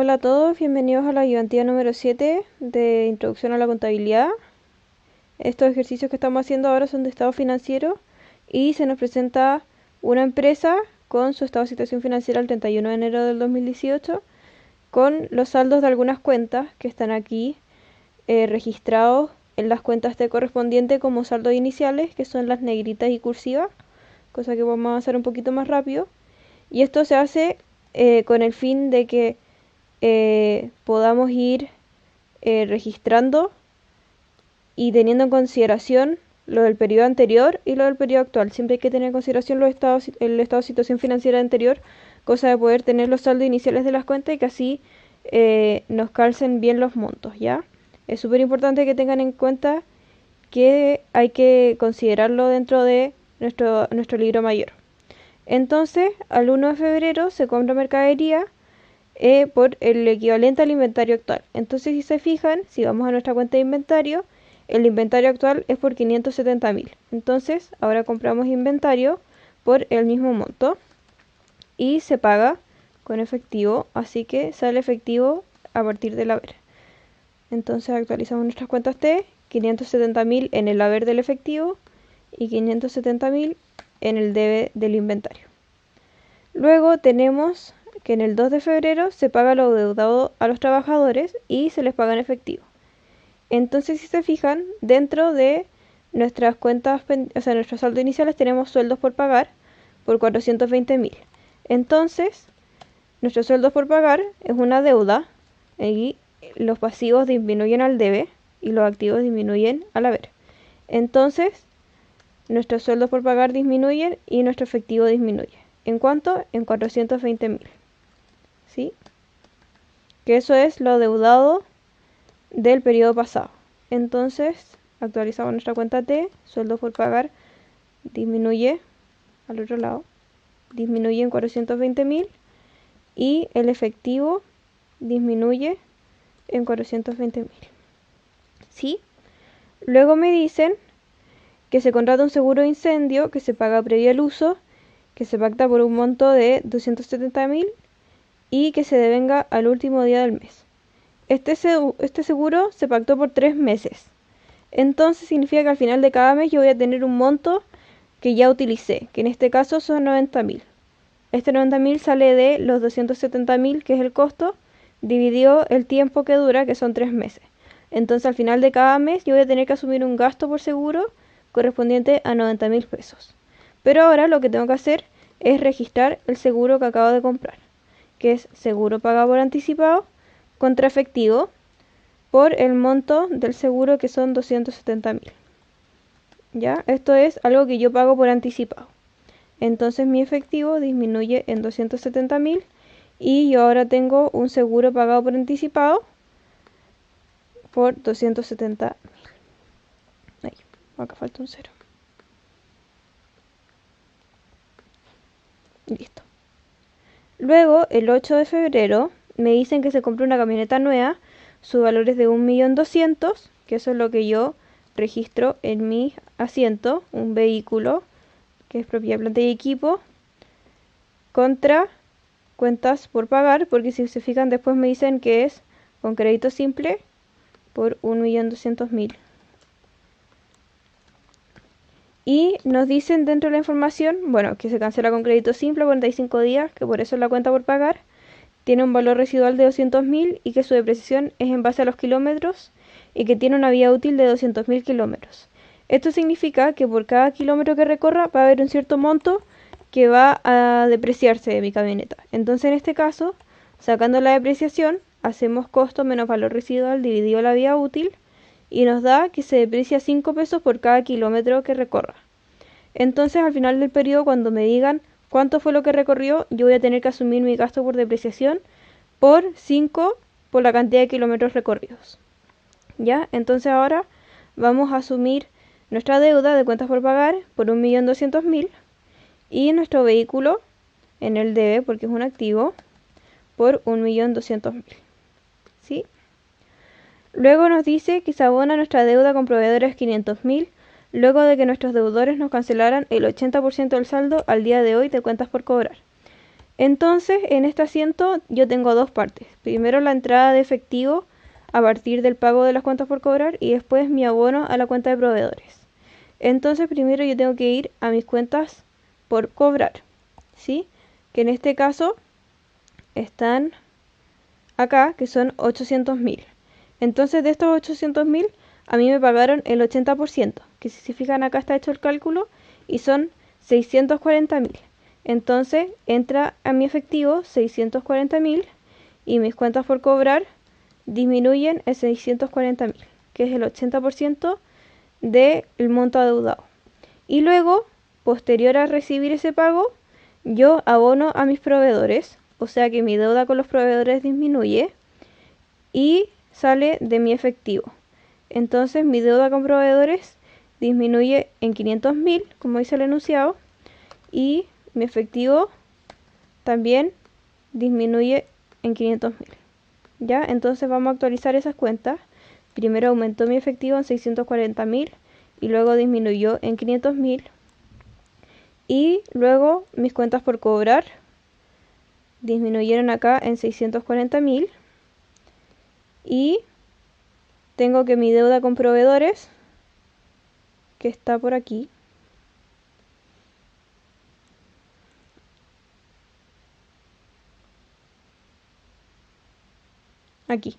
Hola a todos, bienvenidos a la ayudantía número 7 de Introducción a la Contabilidad. Estos ejercicios que estamos haciendo ahora son de estado financiero y se nos presenta una empresa con su estado de situación financiera al 31 de enero del 2018 con los saldos de algunas cuentas que están aquí registrados en las cuentas de correspondiente como saldos iniciales, que son las negritas y cursivas, cosa que vamos a hacer un poquito más rápido. Y esto se hace con el fin de que podamos ir registrando y teniendo en consideración lo del periodo anterior y lo del periodo actual. Siempre hay que tener en consideración el estado de situación financiera anterior, cosa de poder tener los saldos iniciales de las cuentas y que así nos calcen bien los montos, ¿ya? Es súper importante que tengan en cuenta que hay que considerarlo dentro de nuestro libro mayor. Entonces, al 1 de febrero se compra mercadería por el equivalente al inventario actual. Entonces, si se fijan, si vamos a nuestra cuenta de inventario, el inventario actual es por 570.000. Entonces, ahora compramos inventario por el mismo monto y se paga con efectivo, así que sale efectivo a partir del haber. Entonces, actualizamos nuestras cuentas T, 570.000 en el haber del efectivo y 570.000 en el debe del inventario. Luego tenemos que en el 2 de febrero se paga lo deudado a los trabajadores y se les paga en efectivo. Entonces, si se fijan, dentro de nuestras cuentas, o sea, nuestros saldos iniciales tenemos sueldos por pagar por 420.000. Entonces, nuestros sueldos por pagar es una deuda y los pasivos disminuyen al debe y los activos disminuyen al haber. Entonces, nuestros sueldos por pagar disminuyen y nuestro efectivo disminuye. ¿En cuánto? En 420.000. ¿Sí? Que eso es lo deudado del periodo pasado. Entonces, actualizamos nuestra cuenta T, sueldos por pagar disminuye al otro lado, disminuye en 420.000 y el efectivo disminuye en 420.000. ¿Sí? Luego me dicen que se contrata un seguro de incendio que se paga previo al uso, que se pacta por un monto de 270.000 y que se devenga al último día del mes. Este seguro se pactó por 3 meses. Entonces significa que al final de cada mes yo voy a tener un monto que ya utilicé, que en este caso son 90.000. Este 90.000 sale de los 270.000, que es el costo, dividido el tiempo que dura, que son 3 meses. Entonces al final de cada mes yo voy a tener que asumir un gasto por seguro correspondiente a 90.000 pesos. Pero ahora lo que tengo que hacer es registrar el seguro que acabo de comprar, que es seguro pagado por anticipado contra efectivo por el monto del seguro, que son 270.000. ¿Ya? Esto es algo que yo pago por anticipado. Entonces mi efectivo disminuye en 270.000 y yo ahora tengo un seguro pagado por anticipado por 270.000. Ahí, acá falta un 0. Listo. Luego, el 8 de febrero, me dicen que se compró una camioneta nueva. Su valor es de 1.200.000, que eso es lo que yo registro en mi asiento, un vehículo que es propiedad, planta y equipo, contra cuentas por pagar, porque si se fijan después me dicen que es con crédito simple por 1.200.000. Y nos dicen dentro de la información, bueno, que se cancela con crédito simple a 45 días, que por eso es la cuenta por pagar, tiene un valor residual de 200.000 y que su depreciación es en base a los kilómetros y que tiene una vida útil de 200.000 kilómetros. Esto significa que por cada kilómetro que recorra va a haber un cierto monto que va a depreciarse de mi camioneta. Entonces en este caso, sacando la depreciación, hacemos costo menos valor residual dividido la vida útil y nos da que se deprecia 5 pesos por cada kilómetro que recorra. Entonces al final del periodo, cuando me digan cuánto fue lo que recorrió, yo voy a tener que asumir mi gasto por depreciación por 5 por la cantidad de kilómetros recorridos. ¿Ya? Entonces ahora vamos a asumir nuestra deuda de cuentas por pagar por 1.200.000 y nuestro vehículo en el debe, porque es un activo, por 1.200.000. ¿Sí? Luego nos dice que se abona nuestra deuda con proveedores 500.000 luego de que nuestros deudores nos cancelaran el 80% del saldo al día de hoy de cuentas por cobrar. Entonces, en este asiento yo tengo dos partes. Primero la entrada de efectivo a partir del pago de las cuentas por cobrar y después mi abono a la cuenta de proveedores. Entonces, primero yo tengo que ir a mis cuentas por cobrar, ¿sí? Que en este caso están acá, que son 800.000. Entonces, de estos 800.000, a mí me pagaron el 80%, que si se fijan acá está hecho el cálculo, y son 640.000. Entonces, entra a mi efectivo 640.000 y mis cuentas por cobrar disminuyen en 640.000, que es el 80% del monto adeudado. Y luego, posterior a recibir ese pago, yo abono a mis proveedores, o sea que mi deuda con los proveedores disminuye y sale de mi efectivo. Entonces mi deuda con proveedores disminuye en 500.000, como dice el enunciado, y mi efectivo también disminuye en 500.000. ¿Ya? Entonces vamos a actualizar esas cuentas. Primero aumentó mi efectivo en 640.000 y luego disminuyó en 500.000. Y luego mis cuentas por cobrar disminuyeron acá en 640.000. Y tengo que mi deuda con proveedores, que está por aquí, aquí.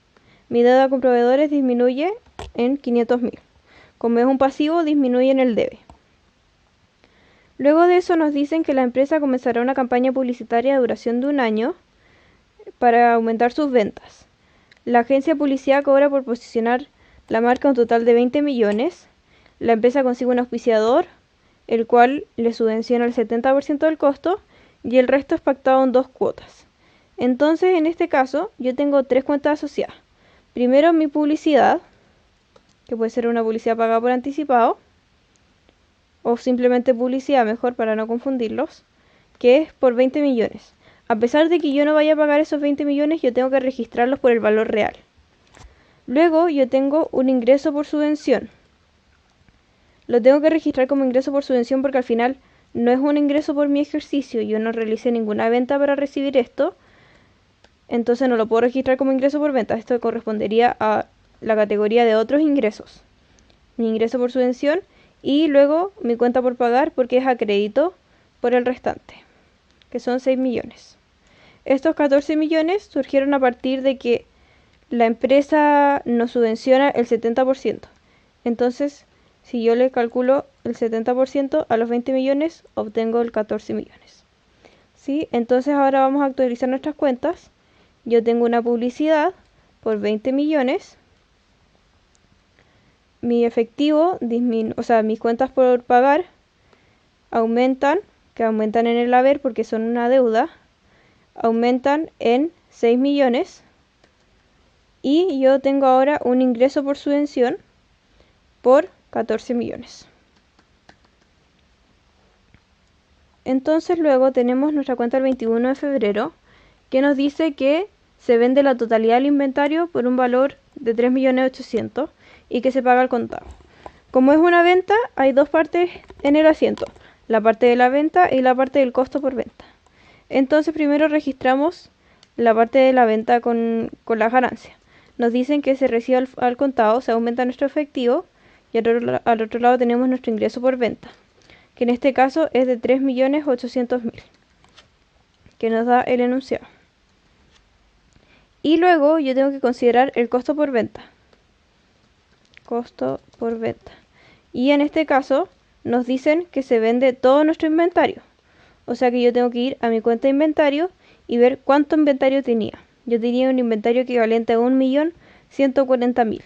Mi deuda con proveedores disminuye en 500.000. Como es un pasivo, disminuye en el debe. Luego de eso nos dicen que la empresa comenzará una campaña publicitaria de duración de 1 año para aumentar sus ventas. La agencia de publicidad cobra por posicionar la marca un total de 20 millones. La empresa consigue un auspiciador, el cual le subvenciona el 70% del costo y el resto es pactado en 2 cuotas. Entonces, en este caso, yo tengo 3 cuentas asociadas. Primero, mi publicidad, que puede ser una publicidad pagada por anticipado, o simplemente publicidad, mejor para no confundirlos, que es por 20 millones. A pesar de que yo no vaya a pagar esos 20 millones, yo tengo que registrarlos por el valor real. Luego, yo tengo un ingreso por subvención. Lo tengo que registrar como ingreso por subvención porque al final no es un ingreso por mi ejercicio. Yo no realicé ninguna venta para recibir esto. Entonces no lo puedo registrar como ingreso por venta. Esto correspondería a la categoría de otros ingresos. Mi ingreso por subvención y luego mi cuenta por pagar porque es a crédito por el restante, que son 6 millones. Estos 14 millones surgieron a partir de que la empresa nos subvenciona el 70%. Entonces, si yo le calculo el 70% a los 20 millones, obtengo el 14 millones. ¿Sí? Entonces ahora vamos a actualizar nuestras cuentas. Yo tengo una publicidad por 20 millones. Mi efectivo o sea, mis cuentas por pagar aumentan, que aumentan en el haber porque son una deuda, aumentan en 6 millones. Y yo tengo ahora un ingreso por subvención por 14 millones. Entonces luego tenemos nuestra cuenta del 21 de febrero que nos dice que se vende la totalidad del inventario por un valor de 3.800.000 y que se paga al contado. Como es una venta, hay dos partes en el asiento, la parte de la venta y la parte del costo por venta. Entonces primero registramos la parte de la venta con la ganancia. Nos dicen que se recibe al contado, se aumenta nuestro efectivo y al otro lado tenemos nuestro ingreso por venta, que en este caso es de 3.800.000, que nos da el enunciado. Y luego yo tengo que considerar el costo por venta. Costo por venta. Y en este caso nos dicen que se vende todo nuestro inventario. O sea que yo tengo que ir a mi cuenta de inventario y ver cuánto inventario tenía. Yo tenía un inventario equivalente a 1.140.000.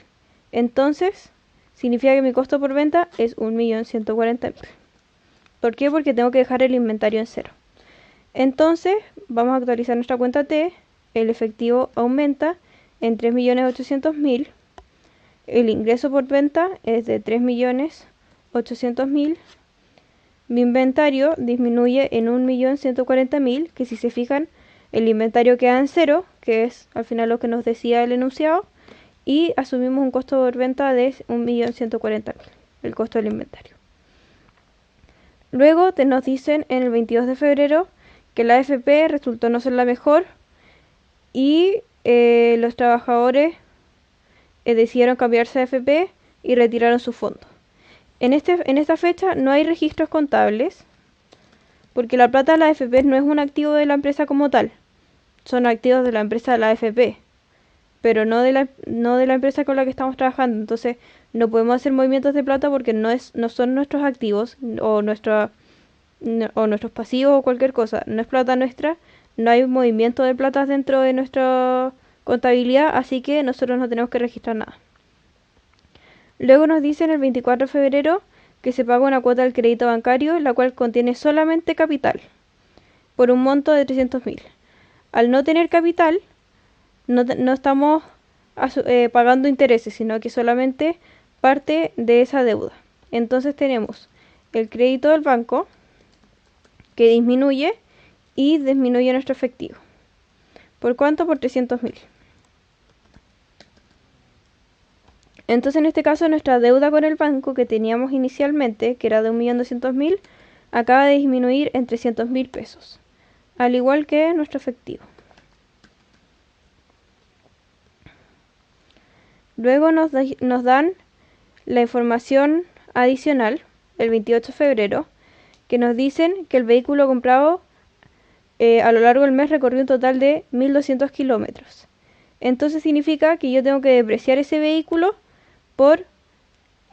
Entonces, significa que mi costo por venta es 1.140.000. ¿Por qué? Porque tengo que dejar el inventario en cero. Entonces, vamos a actualizar nuestra cuenta T. El efectivo aumenta en 3.800.000. El ingreso por venta es de 3.800.000. Mi inventario disminuye en 1.140.000, que si se fijan, el inventario queda en cero, que es al final lo que nos decía el enunciado, y asumimos un costo por venta de 1.140.000, el costo del inventario. Luego nos dicen en el 22 de febrero que la AFP resultó no ser la mejor y los trabajadores decidieron cambiarse a AFP y retiraron su fondo. En esta fecha no hay registros contables porque la plata de la AFP no es un activo de la empresa como tal, son activos de la empresa de la AFP, pero no de la empresa con la que estamos trabajando. Entonces no podemos hacer movimientos de plata porque no son nuestros activos o nuestros pasivos o cualquier cosa, no es plata nuestra, no hay movimiento de plata dentro de nuestra contabilidad, así que nosotros no tenemos que registrar nada. Luego nos dicen el 24 de febrero que se paga una cuota del crédito bancario, la cual contiene solamente capital, por un monto de 300.000. Al no tener capital, no estamos pagando intereses, sino que solamente parte de esa deuda. Entonces tenemos el crédito del banco, que disminuye y disminuye nuestro efectivo. ¿Por cuánto? Por 300.000. Entonces en este caso nuestra deuda con el banco que teníamos inicialmente, que era de 1.200.000, acaba de disminuir en 300.000 pesos, al igual que nuestro efectivo. Luego nos dan la información adicional, el 28 de febrero, que nos dicen que el vehículo comprado a lo largo del mes recorrió un total de 1.200 kilómetros. Entonces significa que yo tengo que depreciar ese vehículo por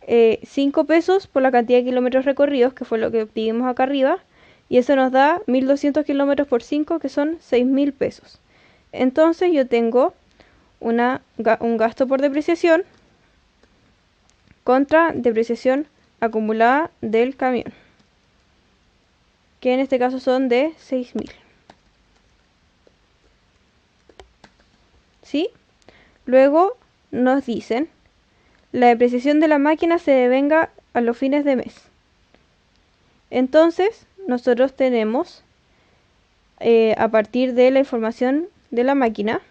5 pesos por la cantidad de kilómetros recorridos, que fue lo que obtuvimos acá arriba, y eso nos da 1.200 kilómetros por 5, que son 6.000 pesos. Entonces yo tengo un gasto por depreciación contra depreciación acumulada del camión, que en este caso son de 6.000. ¿Sí? Luego nos dicen, la depreciación de la máquina se devenga a los fines de mes. Entonces, nosotros tenemos, a partir de la información de la máquina,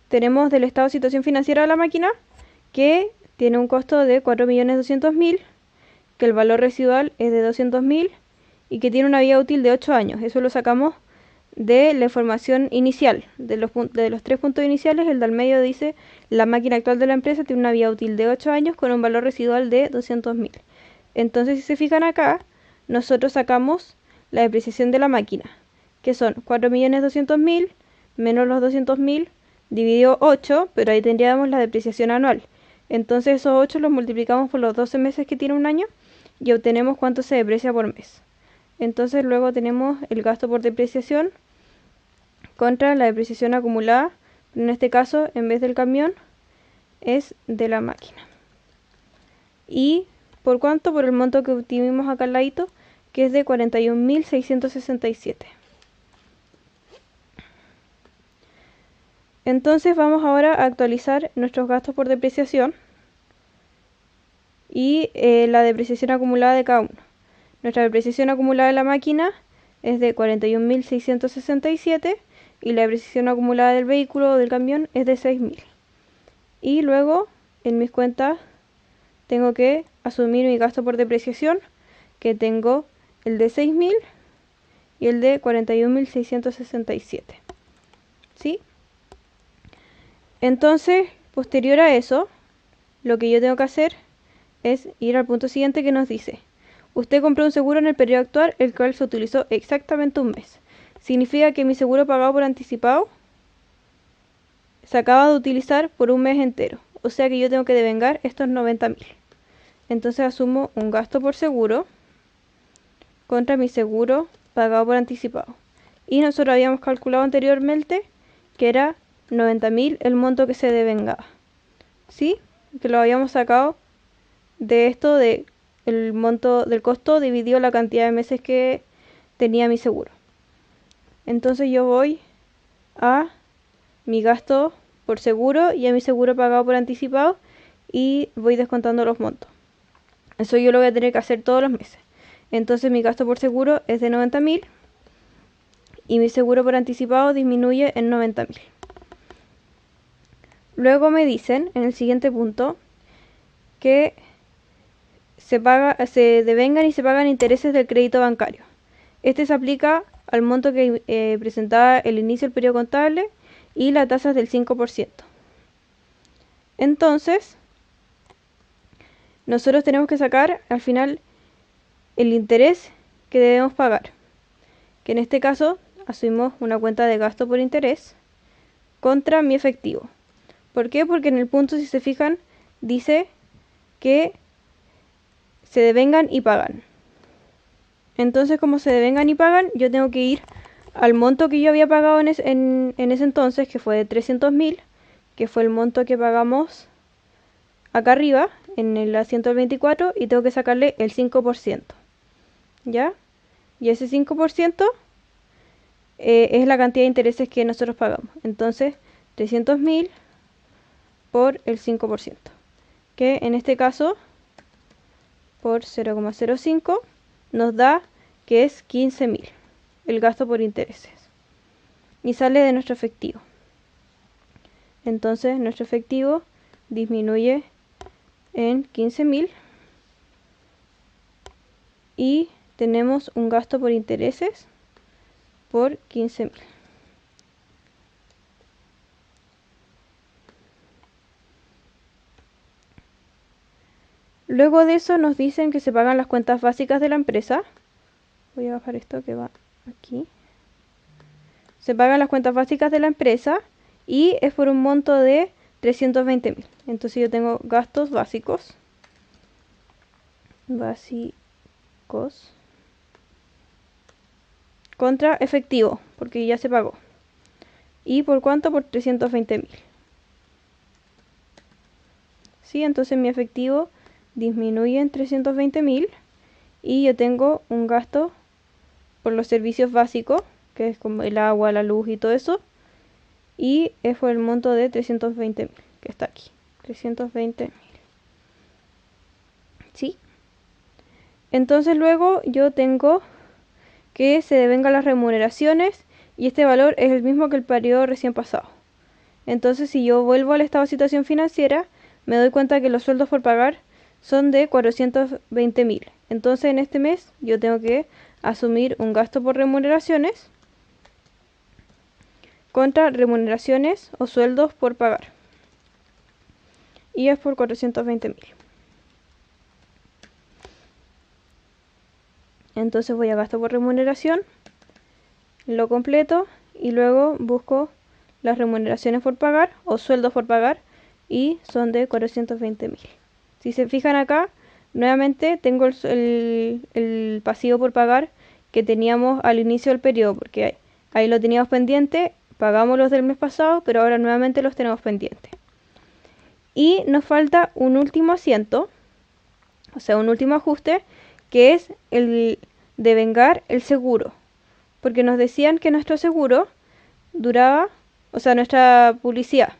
tenemos del estado de situación financiera de la máquina, que tiene un costo de 4.200.000, que el valor residual es de 200.000 y que tiene una vida útil de 8 años. Eso lo sacamos de la información inicial, de los 3 puntos iniciales. El del medio dice, la máquina actual de la empresa tiene una vida útil de 8 años con un valor residual de 200.000. Entonces, si se fijan acá, nosotros sacamos la depreciación de la máquina, que son 4.200.000 menos los 200.000 dividido 8, pero ahí tendríamos la depreciación anual. Entonces esos 8 los multiplicamos por los 12 meses que tiene un año y obtenemos cuánto se deprecia por mes. Entonces luego tenemos el gasto por depreciación contra la depreciación acumulada. En este caso, en vez del camión, es de la máquina. ¿Y por cuánto? Por el monto que obtuvimos acá al ladito, que es de 41.667. Entonces vamos ahora a actualizar nuestros gastos por depreciación y la depreciación acumulada de cada uno. Nuestra depreciación acumulada de la máquina es de 41.667 y la depreciación acumulada del vehículo o del camión es de 6.000. Y luego en mis cuentas tengo que asumir mi gasto por depreciación, que tengo el de 6.000 y el de 41.667. ¿Sí? Entonces, posterior a eso, lo que yo tengo que hacer es ir al punto siguiente que nos dice: usted compró un seguro en el periodo actual, el cual se utilizó exactamente un mes. Significa que mi seguro pagado por anticipado se acaba de utilizar por un mes entero. O sea que yo tengo que devengar estos 90.000. Entonces asumo un gasto por seguro contra mi seguro pagado por anticipado. Y nosotros habíamos calculado anteriormente que era 90.000 el monto que se devengaba. ¿Sí? Que lo habíamos sacado de esto, de el monto del costo dividido la cantidad de meses que tenía mi seguro. Entonces yo voy a mi gasto por seguro y a mi seguro pagado por anticipado y voy descontando los montos. Eso yo lo voy a tener que hacer todos los meses. Entonces mi gasto por seguro es de 90.000 y mi seguro por anticipado disminuye en 90.000. Luego me dicen en el siguiente punto que se devengan y se pagan intereses del crédito bancario. este se aplica al monto que presentaba el inicio del periodo contable y la tasa es del 5%. Entonces, nosotros tenemos que sacar al final el interés que debemos pagar, que en este caso asumimos una cuenta de gasto por interés contra mi efectivo. ¿Por qué? Porque en el punto, si se fijan, dice que se devengan y pagan. Entonces, como se devengan y pagan, yo tengo que ir al monto que yo había pagado en ese entonces, que fue de 300.000, que fue el monto que pagamos acá arriba, en el asiento del 24, y tengo que sacarle el 5%. ¿Ya? Y ese 5% es la cantidad de intereses que nosotros pagamos. Entonces, 300.000 por el 5%, que en este caso, por 0,05, nos da que es 15.000 el gasto por intereses. Y sale de nuestro efectivo. Entonces, nuestro efectivo disminuye en 15.000 y tenemos un gasto por intereses por 15.000. Luego de eso nos dicen que se pagan las cuentas básicas de la empresa. Voy a bajar esto que va aquí. Se pagan las cuentas básicas de la empresa y es por un monto de 320.000. Entonces yo tengo gastos básicos. Contra efectivo, porque ya se pagó. ¿Y por cuánto? Por 320.000. ¿Sí? Entonces mi efectivo disminuye en 320.000 y yo tengo un gasto por los servicios básicos, que es como el agua, la luz y todo eso, y es por el monto de 320.000, que está aquí, 320.000. ¿Sí? Entonces luego yo tengo que se devengan las remuneraciones y este valor es el mismo que el periodo recién pasado. Entonces si yo vuelvo al estado de situación financiera, me doy cuenta que los sueldos por pagar son de 420.000. Entonces en este mes yo tengo que asumir un gasto por remuneraciones contra remuneraciones o sueldos por pagar. Y es por 420.000. Entonces voy a gasto por remuneración, lo completo y luego busco las remuneraciones por pagar o sueldos por pagar y son de 420.000. Si se fijan acá, nuevamente tengo el pasivo por pagar que teníamos al inicio del periodo, porque ahí lo teníamos pendiente, pagamos los del mes pasado, pero ahora nuevamente los tenemos pendientes. Y nos falta un último asiento, o sea, un último ajuste, que es el devengar el seguro. Porque nos decían que nuestro seguro duraba, o sea, nuestra publicidad.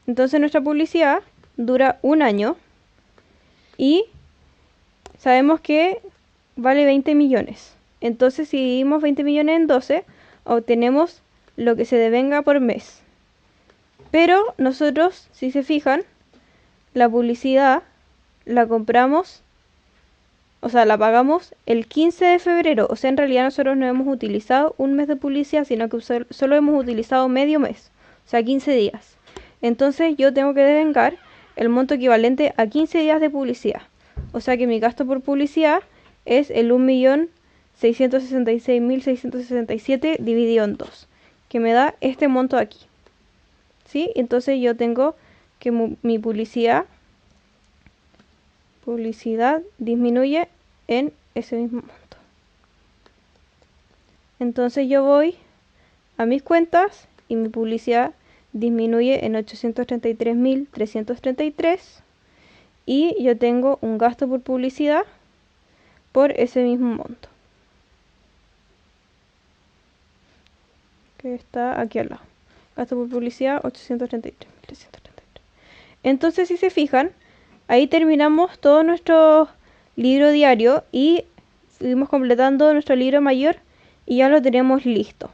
Entonces nuestra publicidad dura un año y sabemos que vale 20 millones. Entonces si dividimos 20 millones en 12, obtenemos lo que se devenga por mes. Pero nosotros, si se fijan, la publicidad la compramos, o sea, la pagamos el 15 de febrero. O sea, en realidad nosotros no hemos utilizado un mes de publicidad, sino que solo hemos utilizado medio mes, o sea, 15 días. Entonces yo tengo que devengar el monto equivalente a 15 días de publicidad. O sea que mi gasto por publicidad es el 1.666.667 dividido en 2, que me da este monto aquí. ¿Sí? Entonces yo tengo que mi publicidad disminuye en ese mismo monto. Entonces yo voy a mis cuentas y mi publicidad disminuye en 833.333 y yo tengo un gasto por publicidad por ese mismo monto, que está aquí al lado. Gasto por publicidad 833.333. Entonces, si se fijan, ahí terminamos todo nuestro libro diario y seguimos completando nuestro libro mayor y ya lo tenemos listo.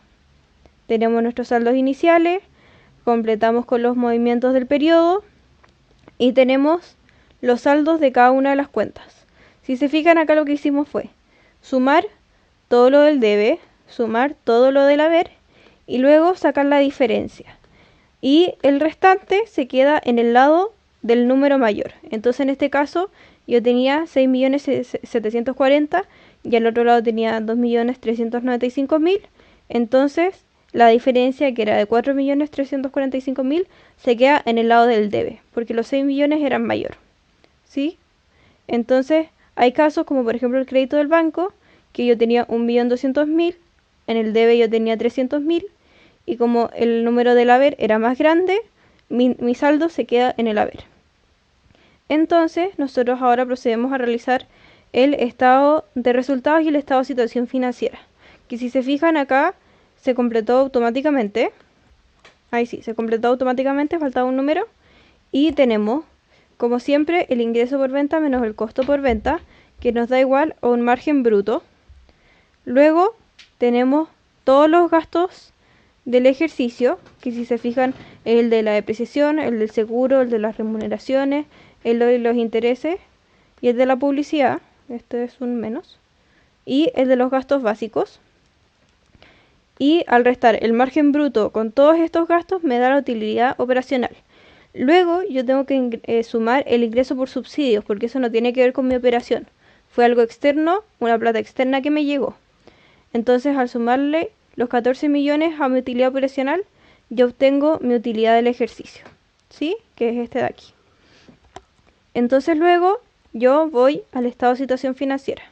Tenemos nuestros saldos iniciales, completamos con los movimientos del periodo y tenemos los saldos de cada una de las cuentas. Si se fijan, acá lo que hicimos fue sumar todo lo del debe, sumar todo lo del haber y luego sacar la diferencia. Y el restante se queda en el lado del número mayor. Entonces en este caso yo tenía 6.740.000 y al otro lado tenía 2.395.000. Entonces la diferencia, que era de 4.345.000, se queda en el lado del debe, porque los 6 millones eran mayor. ¿Sí? Entonces hay casos como por ejemplo el crédito del banco, que yo tenía 1.200.000, en el debe yo tenía 300.000, y como el número del haber era más grande, mi saldo se queda en el haber. Entonces nosotros ahora procedemos a realizar el estado de resultados y el estado de situación financiera, que si se fijan acá se completó automáticamente. Ahí sí, se completó automáticamente, faltaba un número. Y tenemos, como siempre, el ingreso por venta menos el costo por venta, que nos da igual a un margen bruto. Luego tenemos todos los gastos del ejercicio, que si se fijan, el de la depreciación, el del seguro, el de las remuneraciones, el de los intereses y el de la publicidad. Este es un menos. Y el de los gastos básicos. Y al restar el margen bruto con todos estos gastos me da la utilidad operacional. Luego yo tengo que sumar el ingreso por subsidios, porque eso no tiene que ver con mi operación. Fue algo externo, una plata externa que me llegó. Entonces al sumarle los 14 millones a mi utilidad operacional, yo obtengo mi utilidad del ejercicio, ¿sí? Que es este de aquí. Entonces luego yo voy al estado de situación financiera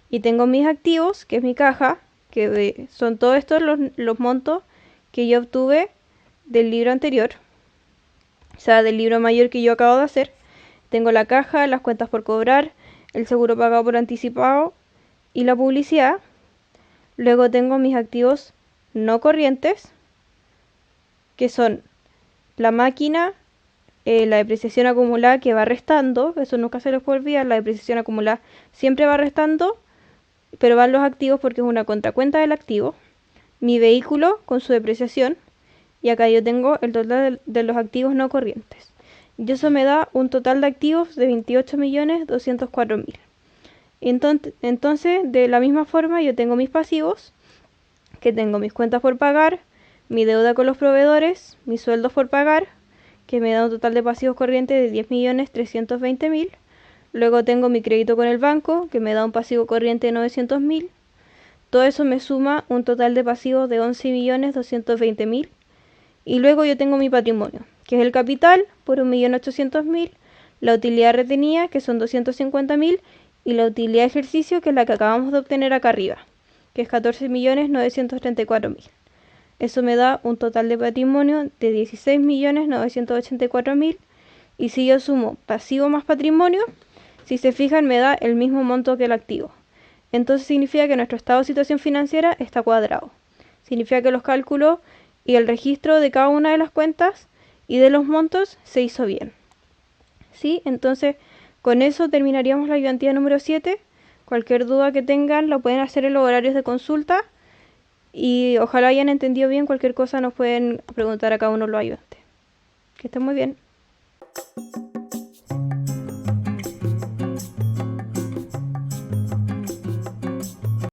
y tengo mis activos, que es mi caja, que son todos estos los montos que yo obtuve del libro anterior, o sea, del libro mayor que yo acabo de hacer. Tengo la caja, las cuentas por cobrar, el seguro pagado por anticipado y la publicidad. Luego tengo mis activos no corrientes, que son la máquina, la depreciación acumulada que va restando, eso nunca se les puede olvidar, la depreciación acumulada siempre va restando, pero van los activos porque es una contracuenta del activo. Mi vehículo con su depreciación, y acá yo tengo el total de los activos no corrientes. Y eso me da un total de activos de 28.204.000. Entonces, de la misma forma, yo tengo mis pasivos, que tengo mis cuentas por pagar, mi deuda con los proveedores, mis sueldos por pagar, que me da un total de pasivos corrientes de 10.320.000. Luego tengo mi crédito con el banco, que me da un pasivo corriente de 900.000. Todo eso me suma un total de pasivos de 11.220.000. Y luego yo tengo mi patrimonio, que es el capital por 1.800.000, la utilidad retenida, que son 250.000, y la utilidad de ejercicio, que es la que acabamos de obtener acá arriba, que es 14.934.000. Eso me da un total de patrimonio de 16.984.000. Y si yo sumo pasivo más patrimonio, si se fijan, me da el mismo monto que el activo. Entonces significa que nuestro estado de situación financiera está cuadrado. Significa que los cálculos y el registro de cada una de las cuentas y de los montos se hizo bien. ¿Sí? Entonces, con eso terminaríamos la ayudantía número 7. Cualquier duda que tengan la pueden hacer en los horarios de consulta. Y ojalá hayan entendido bien. Cualquier cosa nos pueden preguntar a cada uno de los ayudantes. Que estén muy bien.